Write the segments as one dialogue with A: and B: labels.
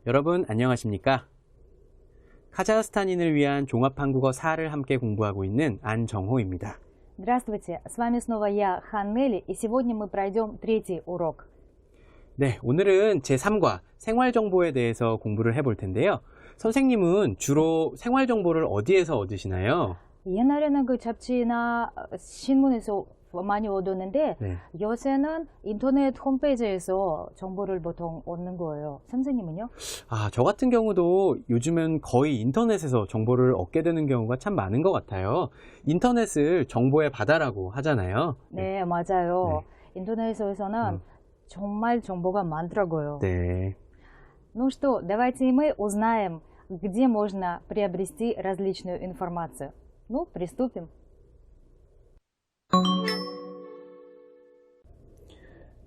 A: 여러분 안녕하십니까? 카자흐스탄인을 위한 종합한국어 4를 함께 공부하고 있는 안정호입니다.
B: Здравствуйте, с вами снова я, Ханнели, и сегодня мы пройдем третий урок.
A: 네, 오늘은 제3과 생활정보에 대해서 공부를 해볼 텐데요. 선생님은 주로 생활정보를 어디에서 얻으시나요?
B: 옛날에는 그 잡지나 신문에서 많이 얻었는데
A: 네.
B: 요새는 인터넷 홈페이지에서 정보를 보통 얻는 거예요. 선생님은요?
A: 저 같은 경우도 요즘은 거의 인터넷에서 정보를 얻게 되는 경우가 참 많은 것 같아요. 인터넷을 정보의 바다라고 하잖아요.
B: 네, 맞아요. 인터넷에서는 정말 정보가 많더라고요.
A: 네.
B: Ну что, давайте и мы узнаем, где можно приобрести различную информацию. Ну, приступим.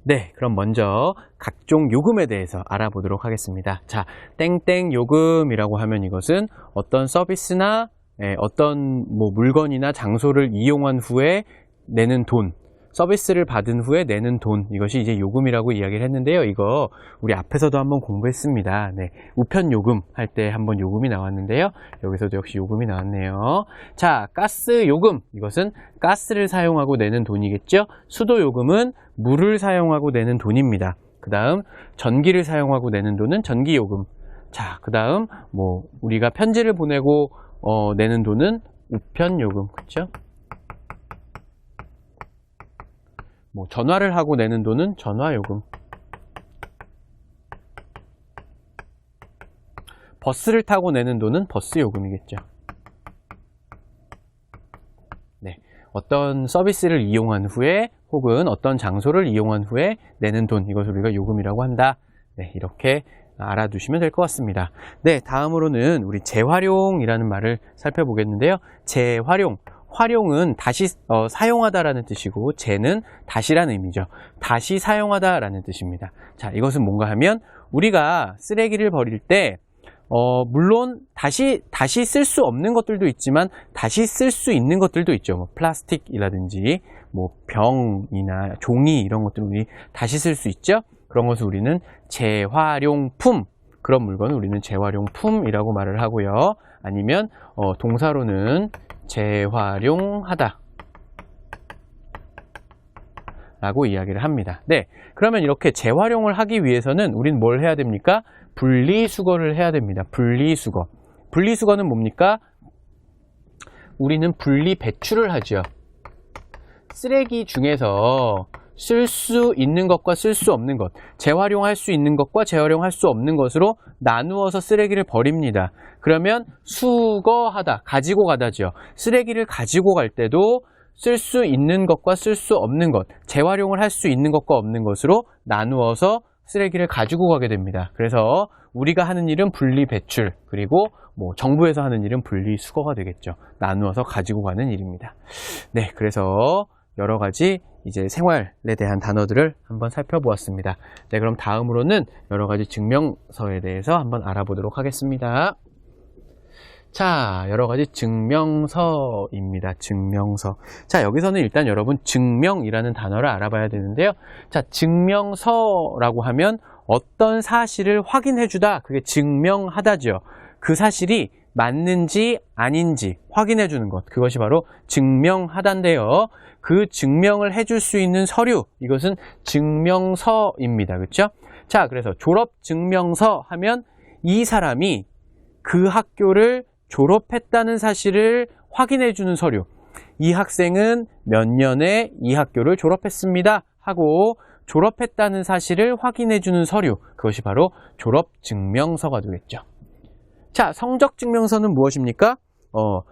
A: 네, 그럼 먼저 각종 요금에 대해서 알아보도록 하겠습니다. 자, 땡땡 요금이라고 하면 이것은 어떤 서비스나 어떤 물건이나 장소를 이용한 후에 내는 돈, 서비스를 받은 후에 내는 돈, 이것이 이제 요금이라고 이야기를 했는데요. 이거 우리 앞에서도 한번 공부했습니다. 네, 우편 요금 할 때 한번 요금이 나왔는데요. 여기서도 역시 요금이 나왔네요. 자, 가스 요금, 이것은 가스를 사용하고 내는 돈이겠죠. 수도 요금은 물을 사용하고 내는 돈입니다. 그 다음 전기를 사용하고 내는 돈은 전기 요금. 자, 그 다음 우리가 편지를 보내고 내는 돈은 우편 요금, 그렇죠? 전화를 하고 내는 돈은 전화요금. 버스를 타고 내는 돈은 버스요금이겠죠. 네, 어떤 서비스를 이용한 후에 혹은 어떤 장소를 이용한 후에 내는 돈, 이것을 우리가 요금이라고 한다. 네, 이렇게 알아두시면 될 것 같습니다. 네, 다음으로는 우리 재활용이라는 말을 살펴보겠는데요. 재활용. 활용은 다시 사용하다라는 뜻이고 재는 다시라는 의미죠. 다시 사용하다라는 뜻입니다. 자, 이것은 뭔가 하면 우리가 쓰레기를 버릴 때 물론 다시 쓸 수 없는 것들도 있지만 다시 쓸 수 있는 것들도 있죠. 플라스틱이라든지 병이나 종이 이런 것들은 우리 다시 쓸 수 있죠. 그런 것을 우리는 재활용품, 그런 물건을 우리는 재활용품이라고 말을 하고요. 아니면 동사로는 재활용하다 라고 이야기를 합니다. 네, 그러면 이렇게 재활용을 하기 위해서는 우린 뭘 해야 됩니까? 분리수거를 해야 됩니다. 분리수거. 분리수거는 뭡니까? 우리는 분리배출을 하죠. 쓰레기 중에서 쓸 수 있는 것과 쓸 수 없는 것, 재활용할 수 있는 것과 재활용할 수 없는 것으로 나누어서 쓰레기를 버립니다. 그러면 수거하다, 가지고 가다죠. 쓰레기를 가지고 갈 때도 쓸 수 있는 것과 쓸 수 없는 것, 재활용을 할 수 있는 것과 없는 것으로 나누어서 쓰레기를 가지고 가게 됩니다. 그래서 우리가 하는 일은 분리배출, 그리고 정부에서 하는 일은 분리수거가 되겠죠. 나누어서 가지고 가는 일입니다. 네, 그래서 여러 가지 이제 생활에 대한 단어들을 한번 살펴보았습니다. 네, 그럼 다음으로는 여러 가지 증명서에 대해서 한번 알아보도록 하겠습니다. 자, 여러 가지 증명서입니다. 증명서. 자, 여기서는 일단 여러분 증명이라는 단어를 알아봐야 되는데요. 자, 증명서라고 하면 어떤 사실을 확인해 주다, 그게 증명하다죠. 그 사실이 맞는지 아닌지 확인해 주는 것, 그것이 바로 증명하다인데요. 그 증명을 해줄 수 있는 서류, 이것은 증명서입니다. 그렇죠? 자, 그래서 졸업증명서 하면 이 사람이 그 학교를 졸업했다는 사실을 확인해 주는 서류. 이 학생은 몇 년에 이 학교를 졸업했습니다 하고 졸업했다는 사실을 확인해 주는 서류, 그것이 바로 졸업증명서가 되겠죠. 자, 성적증명서는 무엇입니까?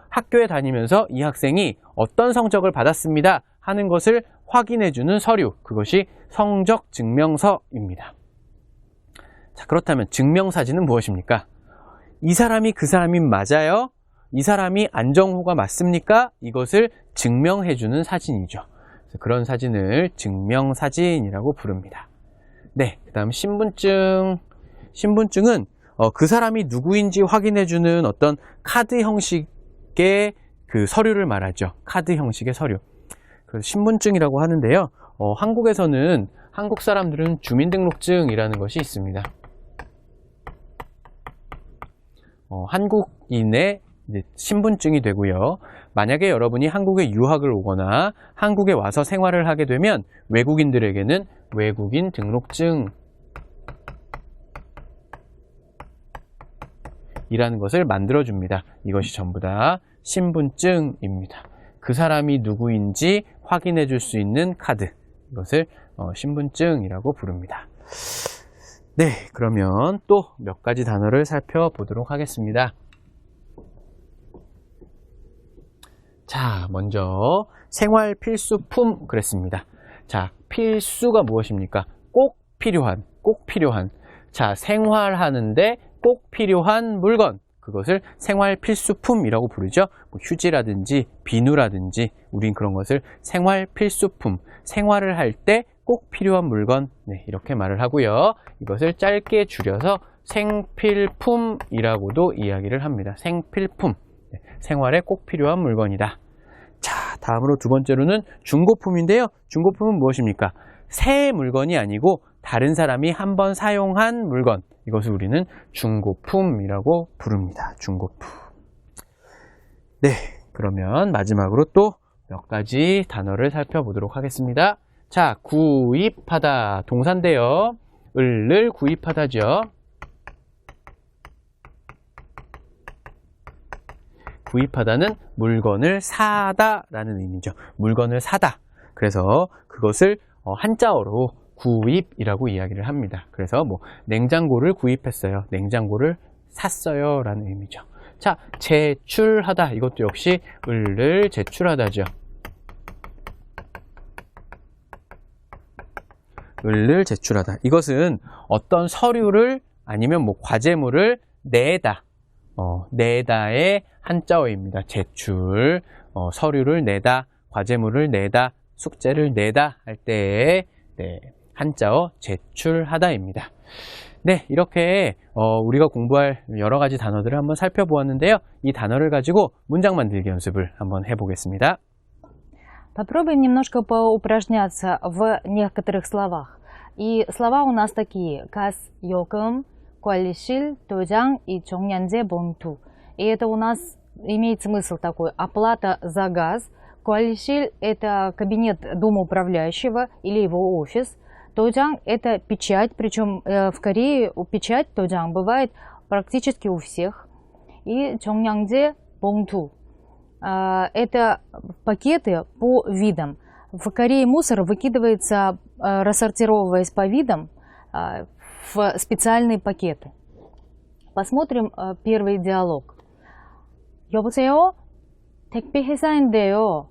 A: 학교에 다니면서 이 학생이 어떤 성적을 받았습니다 하는 것을 확인해주는 서류, 그것이 성적증명서입니다. 자, 그렇다면 증명사진은 무엇입니까? 이 사람이 그 사람인 맞아요? 이 사람이 안정호가 맞습니까? 이것을 증명해주는 사진이죠. 그래서 그런 사진을 증명사진이라고 부릅니다. 네, 그 다음 신분증. 신분증은 그 사람이 누구인지 확인해주는 어떤 카드 형식의 그 서류를 말하죠. 카드 형식의 서류. 그래서 신분증이라고 하는데요. 한국에서는 한국 사람들은 주민등록증이라는 것이 있습니다. 한국인의 이제 신분증이 되고요. 만약에 여러분이 한국에 유학을 오거나 한국에 와서 생활을 하게 되면 외국인들에게는 외국인 등록증 이라는 것을 만들어줍니다. 이것이 전부 다 신분증입니다. 그 사람이 누구인지 확인해 줄 수 있는 카드, 이것을 신분증이라고 부릅니다. 네, 그러면 또 몇 가지 단어를 살펴보도록 하겠습니다. 자, 먼저 생활 필수품 그랬습니다. 자, 필수가 무엇입니까? 꼭 필요한. 자, 생활하는데 꼭 필요한 물건, 그것을 생활 필수품이라고 부르죠. 뭐 휴지라든지 비누라든지 우린 그런 것을 생활 필수품, 생활을 할 때 꼭 필요한 물건, 네, 이렇게 말을 하고요. 이것을 짧게 줄여서 생필품이라고도 이야기를 합니다. 생필품, 네, 생활에 꼭 필요한 물건이다. 자, 다음으로 두 번째로는 중고품인데요. 중고품은 무엇입니까? 새 물건이 아니고 다른 사람이 한번 사용한 물건, 이것을 우리는 중고품이라고 부릅니다. 중고품. 네, 그러면 마지막으로 또 몇 가지 단어를 살펴보도록 하겠습니다. 자, 구입하다, 동사인데요. 을 구입하다죠. 구입하다는 물건을 사다라는 의미죠. 물건을 사다. 그래서 그것을 한자어로 구입이라고 이야기를 합니다. 그래서 뭐 냉장고를 구입했어요. 냉장고를 샀어요 라는 의미죠. 자, 제출하다. 이것도 역시 을을 제출하다죠. 을을 제출하다. 이것은 어떤 서류를 아니면 뭐 과제물을 내다. 내다의 한자어입니다. 제출. 서류를 내다, 과제물을 내다, 숙제를 내다 할 때의 네, 한자어 제출하다입니다. 네, 이렇게 우리가 공부할 여러 가지 단어들을 한번 살펴보았는데요. 이 단어를 가지고 문장 만들기 연습을 한번 해보겠습니다.
B: Попробуем немножко поупражняться в некоторых словах. И слова у нас такие: кас, йоком, куалишиль, тоджан и чонгнянзе бонту. И это у нас имеет смысл такой: оплата за газ. Куалишиль – это кабинет домоуправляющего или его офис. Тоджан – это печать, причем в Корее печать тоджан бывает практически у всех. И чонгнянзе бонту. Это пакеты по видам. В Корее мусор выкидывается, рассортировываясь по видам, в специальные пакеты. Посмотрим первый диалог. 여보세요? 택배 회사인데요.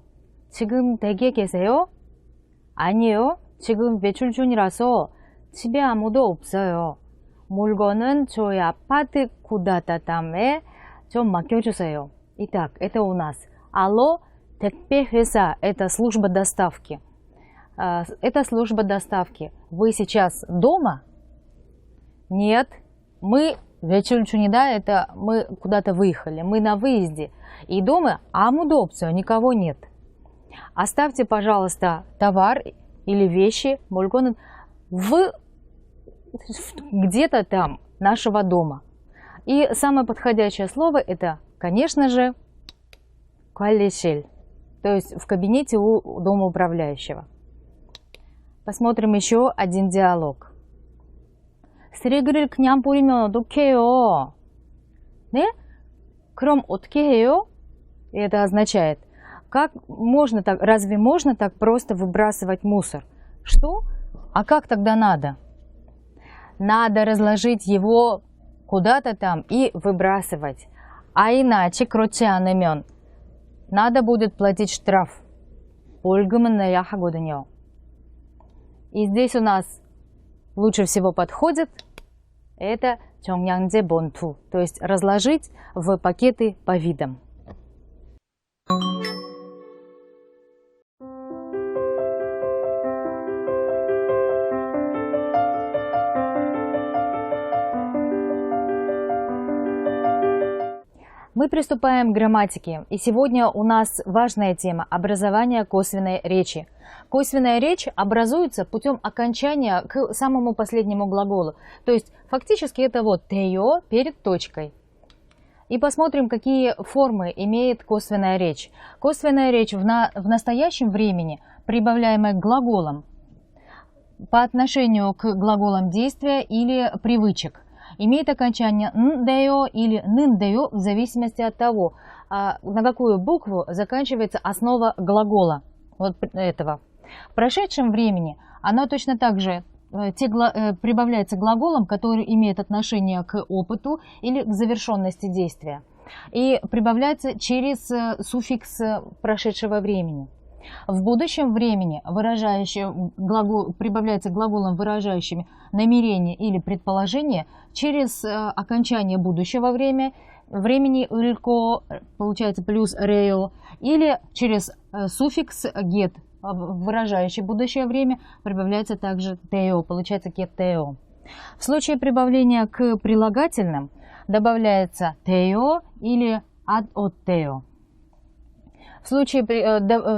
B: 지금 댁에 계세요? 아니요. 지금 외출 중이라서 집에 아무도 없어요. 물건은 저희 아파트 куда-то там에 좀 맡겨주세요. Итак, это у нас алло, 택배 회사, это служба доставки. Это служба доставки. Вы сейчас дома? Нет, мы вечер 중이다, это мы куда-то выехали, мы на выезде. И дома 아무도 없어요, никого нет. Оставьте, пожалуйста, товар или вещи, 물건은 где-то там, нашего дома. И самое подходящее слово это, конечно же, куалишиль, то есть в кабинете у домоуправляющего. Посмотрим еще один диалог. 쓰레기를 그냥 버리면 어떡해요? 네? 그럼 어떻게 해요? И это означает, как можно так, разве можно так просто выбрасывать мусор? Что? А как тогда надо? Надо разложить его куда-то там и выбрасывать. А иначе, 그렇지 않으면, надо будет платить штраф. 벌금은 내야 하거든요. И здесь у нас лучше всего подходит это 정량제 бонту, то есть разложить в пакеты по видам. Мы приступаем к грамматике, и сегодня у нас важная тема – образование косвенной речи. Косвенная речь образуется путем окончания к самому последнему глаголу. То есть фактически это вот «теё» перед точкой. И посмотрим, какие формы имеет косвенная речь. Косвенная речь в настоящем времени, прибавляемая к глаголам, по отношению к глаголам действия или привычек, имеет окончание «ндео» или «нындео» в зависимости от того, на какую букву заканчивается основа глагола вот этого. В прошедшем времени она точно так же прибавляется глаголом, который имеет отношение к опыту или к завершенности действия, и прибавляется через суффикс прошедшего времени. В будущем времени прибавляется глаголом, выражающим намерение или предположение, через окончание будущего времени «ылько», получается плюс «рео», или через суффикс «get», выражающий будущее время, прибавляется также «тео», получается «get тео». В случае прибавления к прилагательным добавляется «тео» или «ad от тео». В случае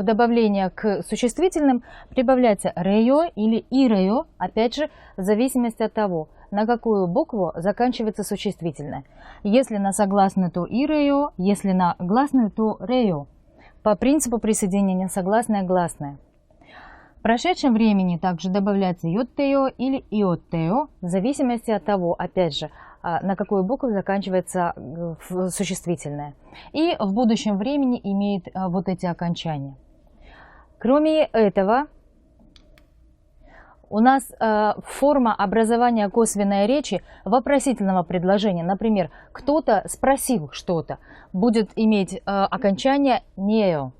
B: добавления к существительным прибавляется «рео» или «ирео», опять же, в зависимости от того, на какую букву заканчивается существительное. Если на согласную, то «ирео», если на гласную, то «рео». По принципу присоединения согласное-гласное. В прошедшем времени также добавляется «йоттео» или «иоттео», в зависимости от того, опять же, на какую букву заканчивается существительное. И в будущем времени имеет вот эти окончания. Кроме этого, у нас форма образования косвенной речи вопросительного предложения. Например, кто-то спросил что-то, будет иметь окончание «нео».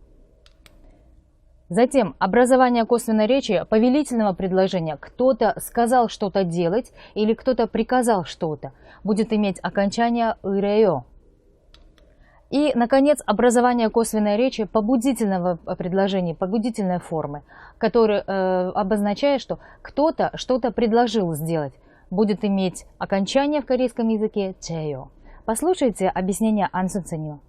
B: Затем образование косвенной речи повелительного предложения. Кто-то сказал что-то делать или кто-то приказал что-то, будет иметь окончание «ырео». И, наконец, образование косвенной речи побудительного предложения, побудительной формы, которая обозначает, что кто-то что-то предложил сделать, будет иметь окончание в корейском языке «제요». послушайте объяснение 안 선생님.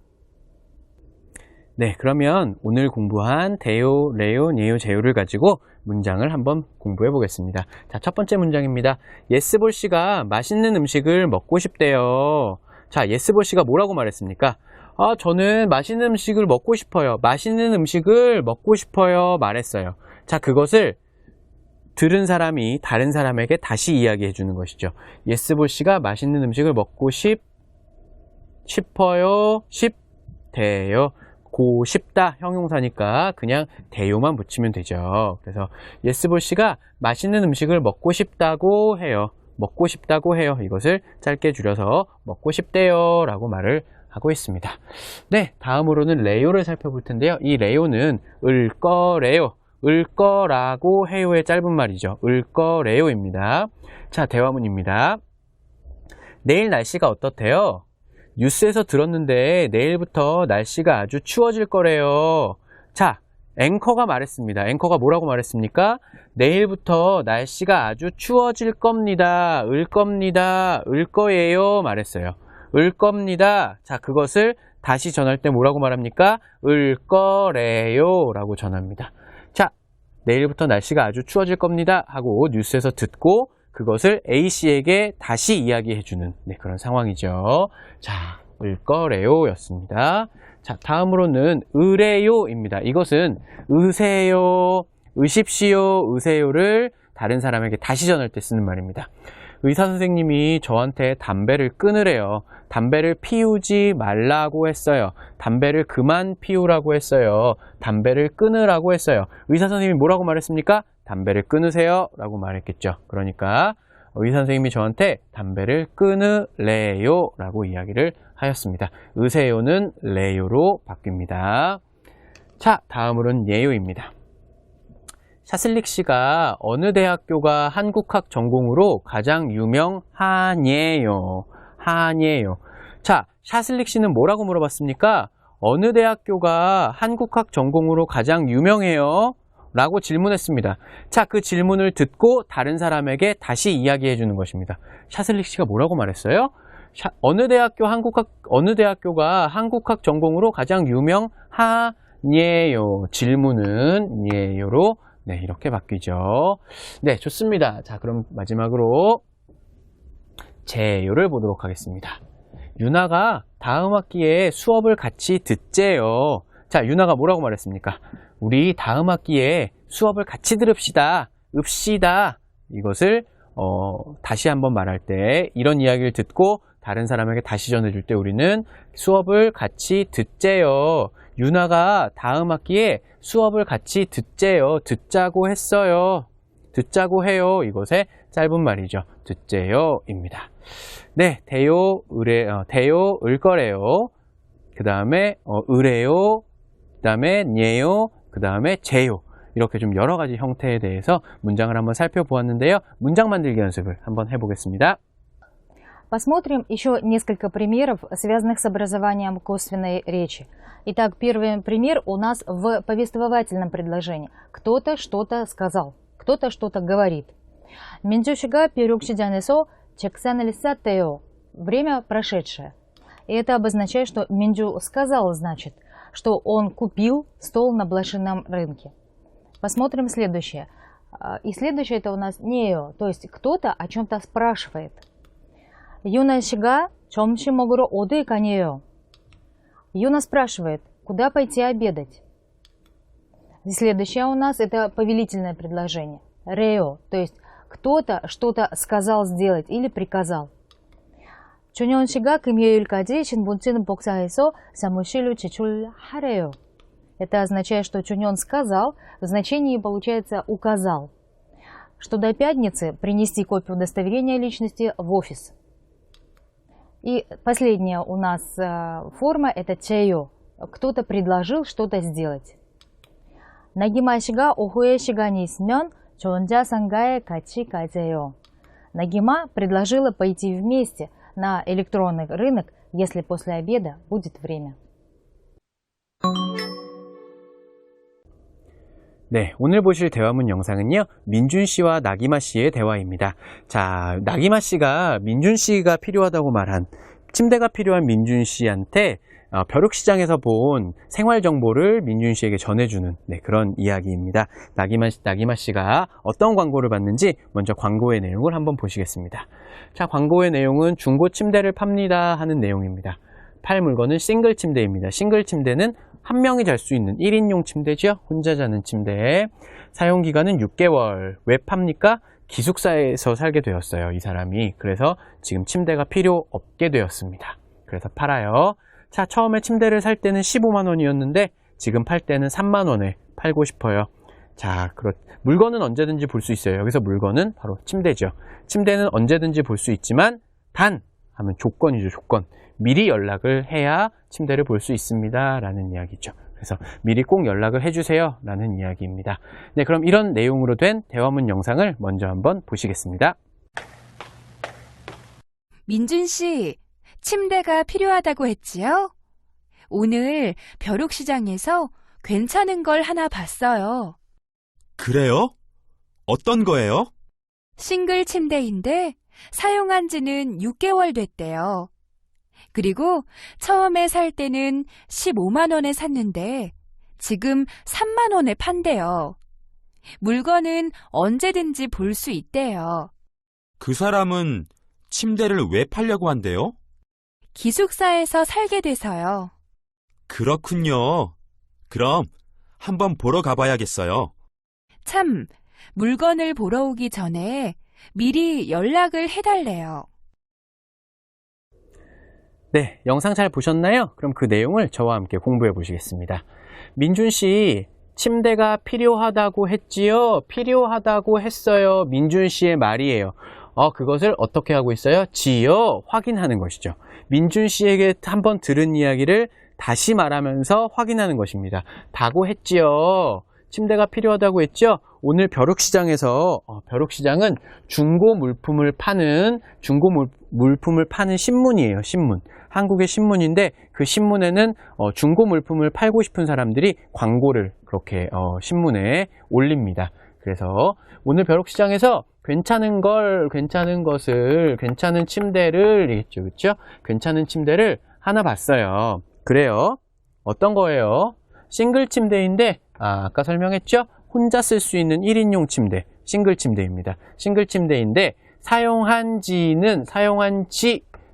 A: 네, 그러면 오늘 공부한 데요, 레요, 네요, 제요를 가지고 문장을 한번 공부해 보겠습니다. 자, 첫 번째 문장입니다. 예스볼 씨가 맛있는 음식을 먹고 싶대요. 자, 예스볼 씨가 뭐라고 말했습니까? 저는 맛있는 음식을 먹고 싶어요. 맛있는 음식을 먹고 싶어요. 말했어요. 자, 그것을 들은 사람이 다른 사람에게 다시 이야기해 주는 것이죠. 예스볼 씨가 맛있는 음식을 먹고 싶어요. 싶대요. 고 싶다 형용사니까 그냥 대요만 붙이면 되죠. 그래서 예스볼 씨가 맛있는 음식을 먹고 싶다고 해요. 먹고 싶다고 해요. 이것을 짧게 줄여서 먹고 싶대요 라고 말을 하고 있습니다. 네, 다음으로는 레요를 살펴볼 텐데요. 이 레요는 을 거래요. 을 거라고 해요의 짧은 말이죠. 을 거래요입니다. 자, 대화문입니다. 내일 날씨가 어떻대요? 뉴스에서 들었는데 내일부터 날씨가 아주 추워질 거래요. 자, 앵커가 말했습니다. 앵커가 뭐라고 말했습니까? 내일부터 날씨가 아주 추워질 겁니다. 을 겁니다. 을 거예요. 말했어요. 을 겁니다. 자, 그것을 다시 전할 때 뭐라고 말합니까? 을 거래요 라고 전합니다. 자, 내일부터 날씨가 아주 추워질 겁니다 하고 뉴스에서 듣고 그것을 A씨에게 다시 이야기해주는 그런 상황이죠. 자, 을 거래요 였습니다. 자, 다음으로는 으래요입니다. 이것은 으세요, 으십시오, 으세요를 다른 사람에게 다시 전할 때 쓰는 말입니다. 의사 선생님이 저한테 담배를 끊으래요. 담배를 피우지 말라고 했어요. 담배를 그만 피우라고 했어요. 담배를 끊으라고 했어요. 의사 선생님이 뭐라고 말했습니까? 담배를 끊으세요 라고 말했겠죠. 그러니까 의사 선생님이 저한테 담배를 끊으래요 라고 이야기를 하였습니다. 으세요는 레요로 바뀝니다. 자, 다음으로는 예요입니다. 샤슬릭 씨가 어느 대학교가 한국학 전공으로 가장 유명하냐요? 하냐요. 자, 샤슬릭 씨는 뭐라고 물어봤습니까? 어느 대학교가 한국학 전공으로 가장 유명해요? 라고 질문했습니다. 자, 그 질문을 듣고 다른 사람에게 다시 이야기해 주는 것입니다. 샤슬릭 씨가 뭐라고 말했어요? 어느 대학교가 한국학 전공으로 가장 유명하냐요? 질문은 예요로 이렇게 바뀌죠. 네, 좋습니다. 자, 그럼 마지막으로 제요를 보도록 하겠습니다. 유나가 다음 학기에 수업을 같이 듣재요. 자, 유나가 뭐라고 말했습니까? 우리 다음 학기에 수업을 같이 들읍시다. 읍시다. 이것을 다시 한번 말할 때 이런 이야기를 듣고 다른 사람에게 다시 전해줄 때 우리는 수업을 같이 듣재요. 유나가 다음 학기에 수업을 같이 듣재요. 듣자고 했어요. 듣자고 해요. 이것의 짧은 말이죠. 듣재요입니다. 네, 대요, 대요, 을거래요. 그 다음에 을래요. 그 다음에 예요. 그 다음에 제요. 이렇게 좀 여러 가지 형태에 대해서 문장을 한번 살펴보았는데요. 문장 만들기 연습을 한번 해보겠습니다.
B: Посмотрим еще несколько примеров, связанных с образованием косвенной речи. Итак, первый пример у нас в повествовательном предложении. Кто-то что-то сказал, кто-то что-то говорит. 민주 씨가 벼룩시장에서 책상을 쌌대요. Время прошедшее. И это обозначает, что Минджу сказал, значит, что он купил стол на блошином рынке. Посмотрим следующее. И следующее это у нас не요, то есть кто-то о чем-то спрашивает. Юна 씨가 점심 먹으러 어디 가네요? Юна спрашивает, куда пойти обедать? И следующее у нас это повелительное предложение. Рео, то есть кто-то что-то сказал сделать или приказал. 준현 씨가 금요일까지 신분증 복사해서 사무실로 제출하래요. Это означает, что Чуньон сказал, в значении получается указал, что до пятницы принести копию удостоверения личности в офис. И последняя у нас форма это че요. Кто-то предложил что-то сделать. 나기마 씨가 오후에 시간이 있으면 저 혼자 상가에 같이 가세요. 나기마 предложила пойти вместе на электронный рынок, если после обеда будет время.
A: 네, 오늘 보실 대화문 영상은요, 민준 씨와 나기마 씨의 대화입니다. 자, 나기마 씨가 민준 씨가 필요하다고 말한 침대가 필요한 민준 씨한테 벼룩시장에서 본 생활 정보를 민준 씨에게 전해주는 그런 이야기입니다. 나기마 씨가 어떤 광고를 봤는지 먼저 광고의 내용을 한번 보시겠습니다. 자, 광고의 내용은 중고 침대를 팝니다 하는 내용입니다. 팔 물건은 싱글 침대입니다. 싱글 침대는 한 명이 잘 수 있는 1인용 침대죠. 혼자 자는 침대. 사용 기간은 6개월. 왜 팝니까? 기숙사에서 살게 되었어요. 이 사람이. 그래서 지금 침대가 필요 없게 되었습니다. 그래서 팔아요. 자, 처음에 침대를 살 때는 15만 원이었는데 지금 팔 때는 3만 원에 팔고 싶어요. 자, 물건은 언제든지 볼 수 있어요. 여기서 물건은 바로 침대죠. 침대는 언제든지 볼 수 있지만 단 하면 조건이죠. 조건. 미리 연락을 해야 침대를 볼 수 있습니다. 라는 이야기죠. 그래서 미리 꼭 연락을 해주세요. 라는 이야기입니다. 네, 그럼 이런 내용으로 된 대화문 영상을 먼저 한번 보시겠습니다.
C: 민준 씨, 침대가 필요하다고 했지요? 오늘 벼룩시장에서 괜찮은 걸 하나 봤어요.
D: 그래요? 어떤 거예요?
C: 싱글 침대인데 사용한 지는 6개월 됐대요. 그리고 처음에 살 때는 15만 원에 샀는데 지금 3만 원에 판대요. 물건은 언제든지 볼 수 있대요.
D: 그 사람은 침대를 왜 팔려고 한대요?
C: 기숙사에서 살게 돼서요.
D: 그렇군요. 그럼 한번 보러 가봐야겠어요.
C: 참, 물건을 보러 오기 전에 미리 연락을 해달래요.
A: 네, 영상 잘 보셨나요? 그럼 그 내용을 저와 함께 공부해 보시겠습니다. 민준 씨, 침대가 필요하다고 했지요? 필요하다고 했어요. 민준 씨의 말이에요. 그것을 어떻게 하고 있어요? 지요? 확인하는 것이죠. 민준 씨에게 한번 들은 이야기를 다시 말하면서 확인하는 것입니다. 다고 했지요. 침대가 필요하다고 했죠? 오늘 벼룩시장에서 벼룩시장은 중고 물품을 파는 신문이에요. 신문. 한국의 신문인데 그 신문에는 중고 물품을 팔고 싶은 사람들이 광고를 그렇게 신문에 올립니다. 그래서 오늘 벼룩시장에서 괜찮은 침대를 얘기했죠. 그렇죠? 괜찮은 침대를 하나 봤어요. 그래요. 어떤 거예요? 싱글 침대인데 아까 설명했죠? 혼자 쓸 수 있는 1인용 침대, 싱글 침대입니다. 싱글 침대인데 사용한 지,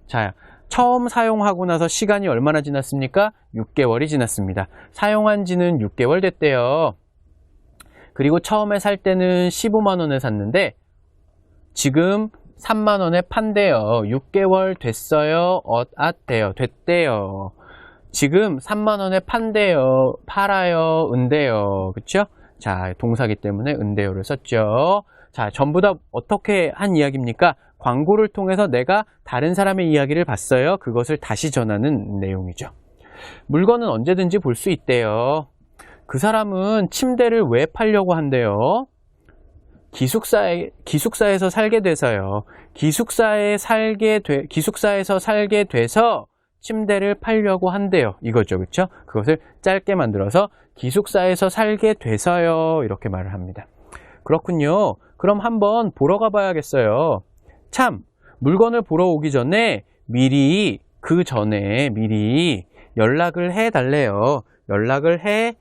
A: 자, 처음 사용하고 나서 시간이 얼마나 지났습니까? 6개월이 지났습니다. 사용한 지는 6개월 됐대요. 그리고 처음에 살 때는 15만 원에 샀는데 지금 3만 원에 판대요. 6개월 됐어요. 돼요. 됐대요. 지금 3만 원에 판대요. 팔아요. 은대요. 그쵸? 자, 동사기 때문에 은대요를 썼죠. 자, 전부 다 어떻게 한 이야기입니까? 광고를 통해서 내가 다른 사람의 이야기를 봤어요. 그것을 다시 전하는 내용이죠. 물건은 언제든지 볼 수 있대요. 그 사람은 침대를 왜 팔려고 한대요? 기숙사에서 살게 돼서요. 기숙사에서 살게 돼서 침대를 팔려고 한대요. 이거죠. 그렇죠? 그것을 짧게 만들어서 기숙사에서 살게 돼서요. 이렇게 말을 합니다. 그렇군요. 그럼 한번 보러 가봐야겠어요. 참, 물건을 보러 오기 전에 미리 연락을 해달래요. 연락을 해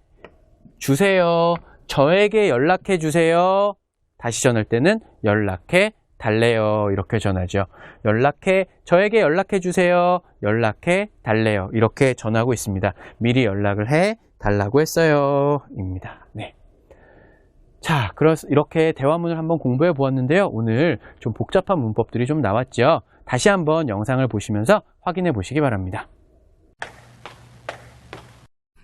A: 주세요. 저에게 연락해 주세요. 다시 전할 때는 연락해 달래요. 이렇게 전하죠. 저에게 연락해 주세요. 연락해 달래요. 이렇게 전하고 있습니다. 미리 연락을 해 달라고 했어요. 입니다. 네. 자, 이렇게 대화문을 한번 공부해 보았는데요. 오늘 좀 복잡한 문법들이 좀 나왔죠. 다시 한번 영상을 보시면서 확인해 보시기 바랍니다.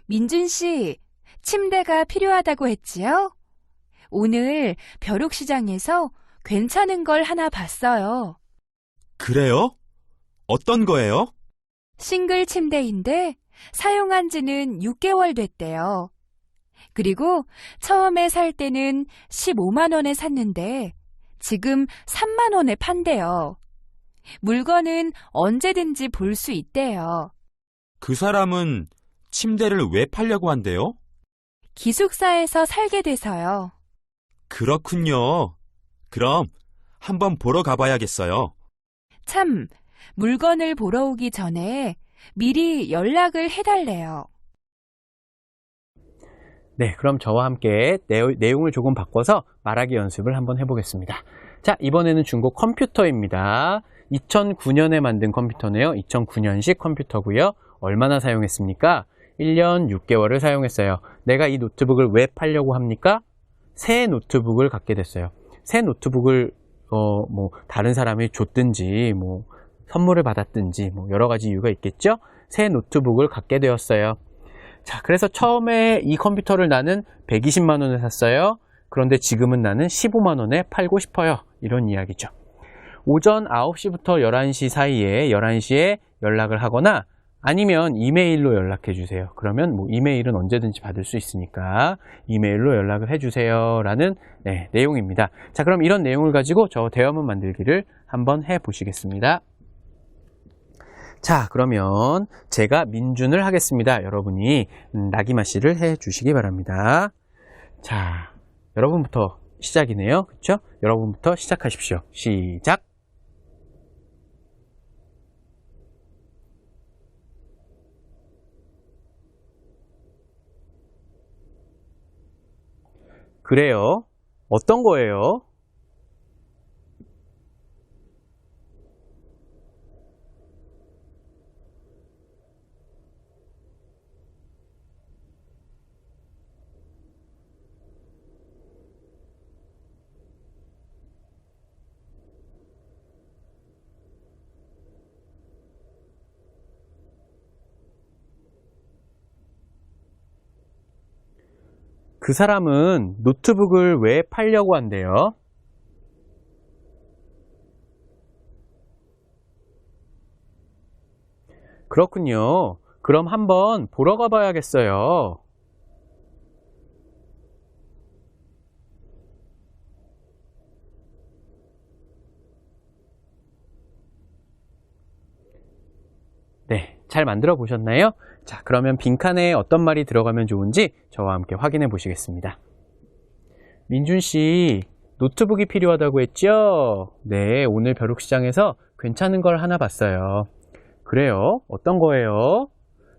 C: 민준 씨, 침대가 필요하다고 했지요? 오늘 벼룩시장에서 괜찮은 걸 하나 봤어요.
D: 그래요? 어떤 거예요?
C: 싱글 침대인데 사용한 지는 6개월 됐대요. 그리고 처음에 살 때는 15만 원에 샀는데 지금 3만 원에 판대요. 물건은 언제든지 볼 수 있대요.
D: 그 사람은 침대를 왜 팔려고 한대요?
C: 기숙사에서 살게 돼서요.
D: 그렇군요. 그럼 한번 보러 가봐야겠어요.
C: 참, 물건을 보러 오기 전에 미리 연락을 해달래요.
A: 네, 그럼 저와 함께 내용을 조금 바꿔서 말하기 연습을 한번 해보겠습니다. 자, 이번에는 중고 컴퓨터입니다. 2009년에 만든 컴퓨터네요. 2009년식 컴퓨터고요. 얼마나 사용했습니까? 1년 6개월을 사용했어요. 내가 이 노트북을 왜 팔려고 합니까? 새 노트북을 갖게 됐어요. 새 노트북을 다른 사람이 줬든지 선물을 받았든지 여러 가지 이유가 있겠죠? 새 노트북을 갖게 되었어요. 자, 그래서 처음에 이 컴퓨터를 나는 120만 원에 샀어요. 그런데 지금은 나는 15만 원에 팔고 싶어요. 이런 이야기죠. 오전 9시부터 11시 사이에 11시에 연락을 하거나 아니면 이메일로 연락해 주세요. 그러면 이메일은 언제든지 받을 수 있으니까 이메일로 연락을 해 주세요. 라는 내용입니다. 자, 그럼 이런 내용을 가지고 저 대화문 만들기를 한번 해 보시겠습니다. 자, 그러면 제가 민준을 하겠습니다. 여러분이 나기마 씨를 해 주시기 바랍니다. 자, 여러분부터 시작이네요. 그렇죠? 여러분부터 시작하십시오. 시작. 그래요? 어떤 거예요? 그 사람은 노트북을 왜 팔려고 한대요? 그렇군요. 그럼 한번 보러 가봐야겠어요. 네, 잘 만들어 보셨나요? 자, 그러면 빈칸에 어떤 말이 들어가면 좋은지 저와 함께 확인해 보시겠습니다. 민준 씨, 노트북이 필요하다고 했죠? 네, 오늘 벼룩시장에서 괜찮은 걸 하나 봤어요. 그래요? 어떤 거예요?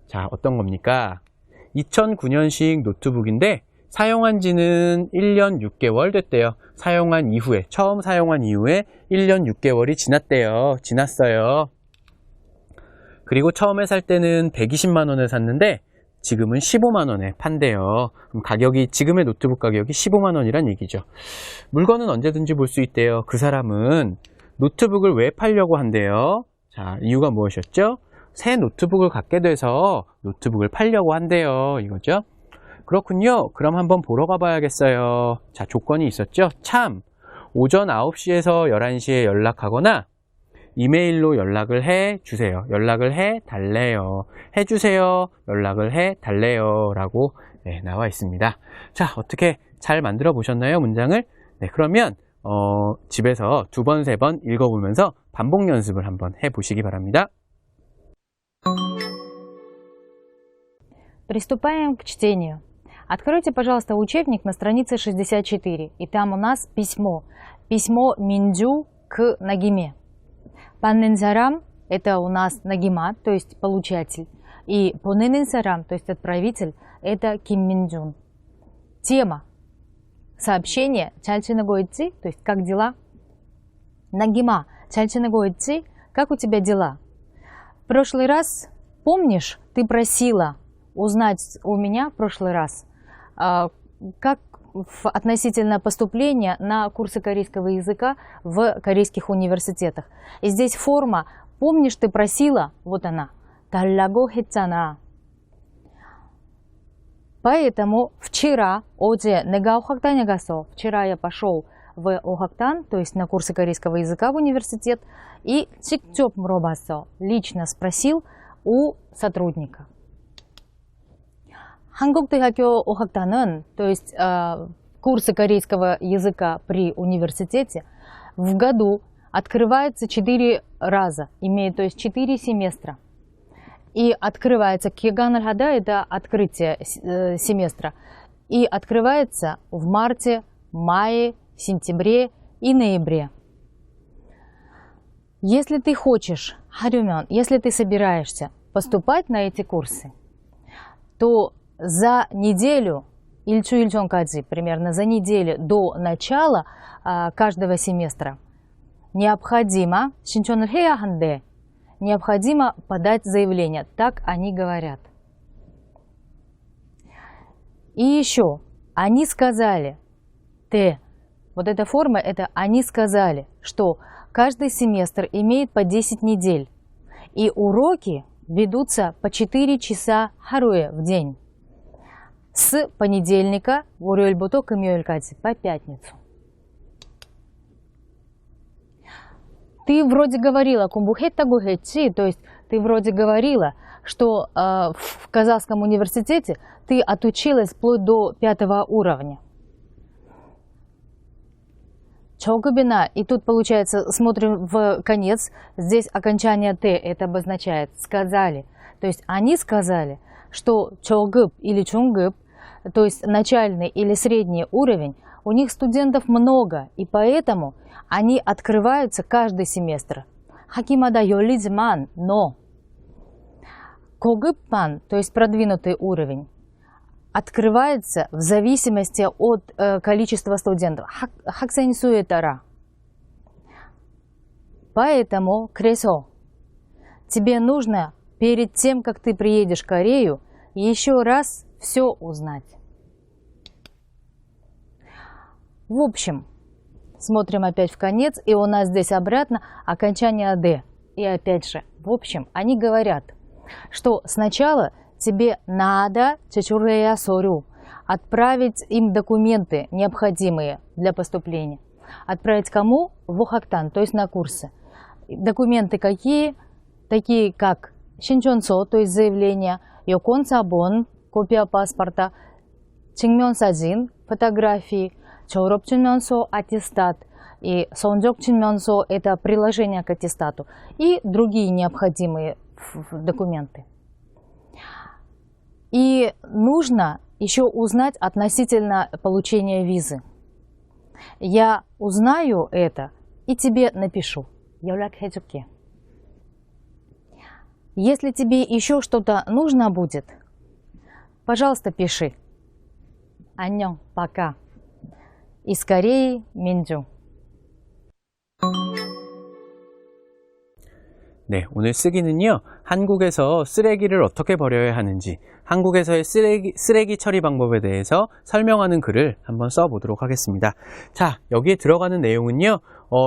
A: 자, 어떤 겁니까? 2009년식 노트북인데 사용한 지는 1년 6개월 됐대요. 처음 사용한 이후에 1년 6개월이 지났대요. 지났어요. 그리고 처음에 살 때는 120만 원을 샀는데 지금은 15만 원에 판대요. 그럼 가격이, 지금의 노트북 가격이 15만 원이란 얘기죠. 물건은 언제든지 볼 수 있대요. 그 사람은 노트북을 왜 팔려고 한대요? 자, 이유가 무엇이었죠? 새 노트북을 갖게 돼서 노트북을 팔려고 한대요. 이거죠. 그렇군요. 그럼 한번 보러 가봐야겠어요. 자, 조건이 있었죠? 참, 오전 9시에서 11시에 연락하거나 이메일로 연락을 해 주세요. 연락을 해 달래요. 해 주세요. 연락을 해 달래요. 라고 나와 있습니다. 자, 어떻게 잘 만들어 보셨나요? 문장을? 네, 그러면 집에서 2번, 3번 읽어보면서 반복 연습을 한번 해보시기 바랍니다.
B: Приступаем к чтению. Откройте, пожалуйста, учебник на странице 64, и там у нас письмо. Письмо Минджу к Нагиме. Паннен Сарам – это у нас Нагима, то есть получатель. И Поненен Сарам, то есть отправитель, это Ким Минджун. Тема. Сообщение «잘 지내고 있지?» То есть «Как дела?» Нагима. «잘 지내고 있지?» Как у тебя дела? В прошлый раз, помнишь, ты просила узнать у меня в прошлый раз, как относительно поступления на курсы корейского языка в корейских университетах. И здесь форма «Помнишь, ты просила?» Вот она. «달라고 했잖아». Поэтому вчера, 어제 내가 오학탄에 갔어. Вчера я пошел в 오학탄, то есть на курсы корейского языка в университет, и 직접 물어봤어. Лично спросил у сотрудника. 한국대학교 오학탄은, то есть курсы корейского языка при университете, в году открывается 4 раза, имеет, то есть 4 семестра. И открывается Киганар Хада, это открытие семестра. И открывается в марте, мае, сентябре и ноябре. Если ты хочешь, 하려면, если ты собираешься поступать на эти курсы, то за неделю, 일주일 전까지, примерно за неделю до начала каждого семестра, необходимо, 신청을 해야 한대, необходимо подать заявление. Так они говорят. И еще, они сказали, вот эта форма, это они сказали, что каждый семестр имеет по 10 недель, и уроки ведутся по 4 часа 하루에 в день. С понедельника, 월요일부터 금요일까지, по пятницу. Ты вроде говорила, 공부했다고 했지, то есть ты вроде говорила, что в Казахском университете ты отучилась вплоть до 5 уровня. Чогубина, и тут получается, смотрим в конец, здесь окончание «т», это обозначает «сказали». То есть они сказали, что чогуб или чунгуб, то есть начальный или средний уровень, у них студентов много, и поэтому они открываются каждый семестр. Хакимада 열리지만, но 고급반, то есть продвинутый уровень, открывается в зависимости от количества студентов. 학생 수에 따라. Поэтому, 그래서, тебе нужно перед тем, как ты приедешь в Корею, еще раз все узнать. В общем, смотрим опять в конец, и у нас здесь обратно окончание «д». И опять же, в общем, они говорят, что сначала тебе надо 제출해야 서류, отправить им документы, необходимые для поступления. Отправить кому? В 오학탄, то есть на курсы. Документы какие? Такие как 신청서, то есть заявление, 여권사본, копия паспорта, 증명사진, фотографии, 졸업증명서, аттестат, и 성적증명서 – это приложение к аттестату, и другие необходимые документы. И нужно еще узнать относительно получения визы. Я узнаю это и тебе напишу. 연락해줄게. Если тебе еще что-то нужно будет, пожалуйста, пиши. 안녕, пока. Из Кореи, Минджу.
A: 네, 오늘 쓰기는요, 한국에서 쓰레기를 어떻게 버려야 하는지, 한국에서의 쓰레기 처리 방법에 대해서 설명하는 글을 한번 써보도록 하겠습니다. 자, 여기에 들어가는 내용은요,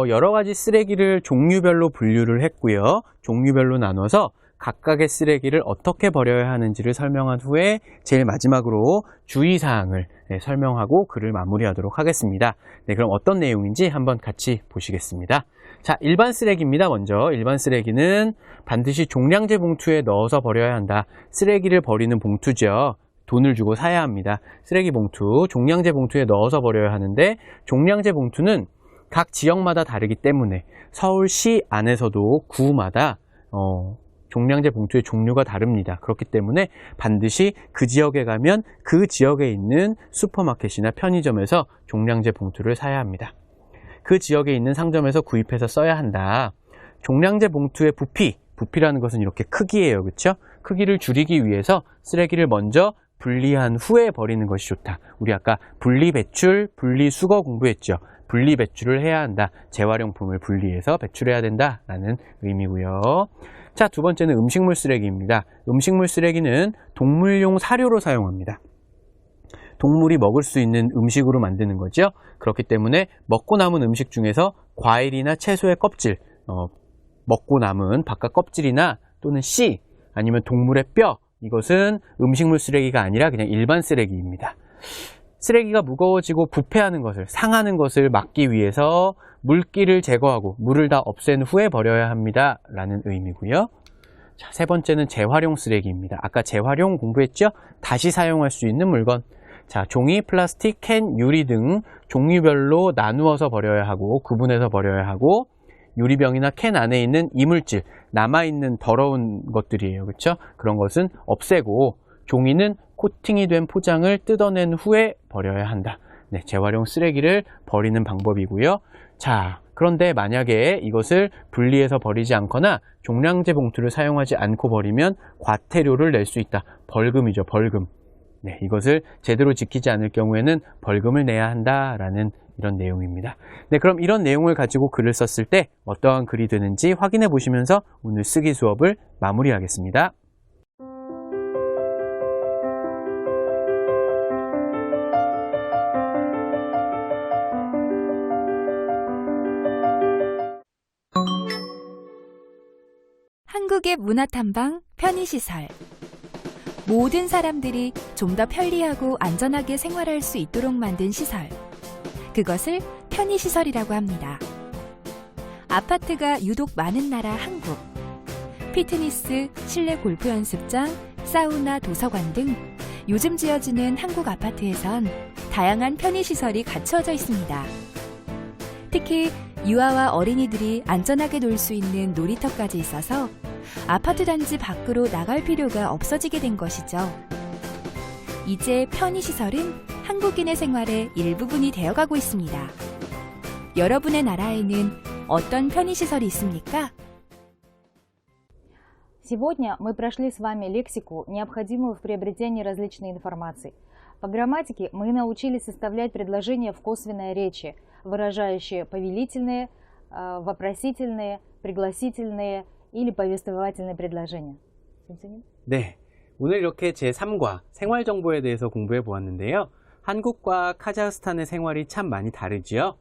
A: 여러 가지 쓰레기를 종류별로 분류를 했고요, 종류별로 나눠서 각각의 쓰레기를 어떻게 버려야 하는지를 설명한 후에 제일 마지막으로 주의사항을 설명하고 글을 마무리하도록 하겠습니다. 네, 그럼 어떤 내용인지 한번 같이 보시겠습니다. 자, 일반 쓰레기입니다. 먼저 일반 쓰레기는 반드시 종량제 봉투에 넣어서 버려야 한다. 쓰레기를 버리는 봉투죠. 돈을 주고 사야 합니다. 쓰레기 봉투, 종량제 봉투에 넣어서 버려야 하는데 종량제 봉투는 각 지역마다 다르기 때문에 서울시 안에서도 구마다 종량제 봉투의 종류가 다릅니다. 그렇기 때문에 반드시 그 지역에 가면 그 지역에 있는 슈퍼마켓이나 편의점에서 종량제 봉투를 사야 합니다. 그 지역에 있는 상점에서 구입해서 써야 한다. 종량제 봉투의 부피라는 것은 이렇게 크기예요. 그렇죠? 크기를 줄이기 위해서 쓰레기를 먼저 분리한 후에 버리는 것이 좋다. 우리 아까 분리배출, 분리수거 공부했죠. 분리배출을 해야 한다. 재활용품을 분리해서 배출해야 된다라는 의미고요. 자, 두 번째는 음식물 쓰레기입니다. 음식물 쓰레기는 동물용 사료로 사용합니다. 동물이 먹을 수 있는 음식으로 만드는 거죠. 그렇기 때문에 먹고 남은 음식 중에서 과일이나 채소의 껍질, 먹고 남은 바깥 껍질이나 또는 씨, 아니면 동물의 뼈, 이것은 음식물 쓰레기가 아니라 그냥 일반 쓰레기입니다. 쓰레기가 무거워지고 부패하는 것을, 상하는 것을 막기 위해서 물기를 제거하고 물을 다 없앤 후에 버려야 합니다. 라는 의미고요. 자, 세 번째는 재활용 쓰레기입니다. 아까 재활용 공부했죠? 다시 사용할 수 있는 물건. 자, 종이, 플라스틱, 캔, 유리 등 종류별로 나누어서 버려야 하고 구분해서 버려야 하고 유리병이나 캔 안에 있는 이물질, 남아있는 더러운 것들이에요. 그렇죠? 그런 것은 없애고 종이는 코팅이 된 포장을 뜯어낸 후에 버려야 한다. 네, 재활용 쓰레기를 버리는 방법이고요. 자, 그런데 만약에 이것을 분리해서 버리지 않거나 종량제 봉투를 사용하지 않고 버리면 과태료를 낼 수 있다. 벌금이죠, 벌금. 네, 이것을 제대로 지키지 않을 경우에는 벌금을 내야 한다라는 이런 내용입니다. 네, 그럼 이런 내용을 가지고 글을 썼을 때 어떠한 글이 되는지 확인해 보시면서 오늘 쓰기 수업을 마무리하겠습니다.
C: 한국의 문화탐방 편의시설. 모든 사람들이 좀 더 편리하고 안전하게 생활할 수 있도록 만든 시설. 그것을 편의시설이라고 합니다. 아파트가 유독 많은 나라 한국. 피트니스, 실내 골프 연습장, 사우나, 도서관 등 요즘 지어지는 한국 아파트에선 다양한 편의시설이 갖추어져 있습니다. 특히 유아와 어린이들이 안전하게 놀 수 있는 놀이터까지 있어서 아파트 단지 밖으로 나갈 필요가 없어지게 된 것이죠. 이제 편의시설은 한국인의 생활의 일부분이 되어가고 있습니다. 여러분의 나라에는 어떤 편의시설이 있습니까?
B: Сегодня мы прошли с вами лексику, необходимую в приобретении различной информации. По грамматике мы научились составлять предложения в косвенной речи, выражающие повелительные, вопросительные, пригласительные или повествовательные предложения.
A: 네, 오늘 이렇게 제3과 생활정보에 대해서 공부해 보았는데요. 한국과 카자흐스탄의 생활이 참 많이 다르지요.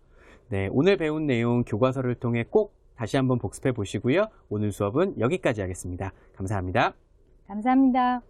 A: 네, 오늘 배운 내용 교과서를 통해 꼭 다시 한번 복습해 보시고요. 오늘 수업은 여기까지 하겠습니다. 감사합니다.
B: 감사합니다.